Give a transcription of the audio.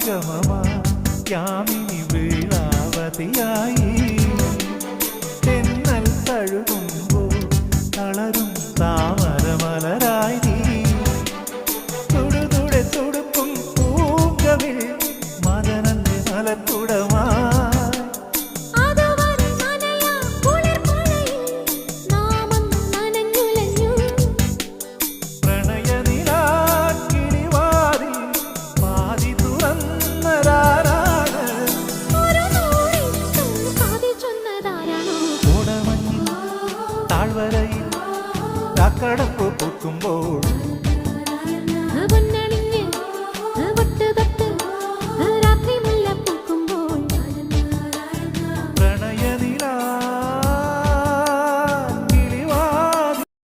സംഗമമാ യാമിനി വേളാവതിയായി തെന്നൽ തഴുകുമ്പോൾ തളരും താമരമലരായി നീ തുടുതുടെ തുടുക്കും പൂങ്കവിൽ മദനന്റെ മലക്കുടമായി താഴ്വരയിൽ കാക്കടപ്പ് പൂക്കുമ്പോൾ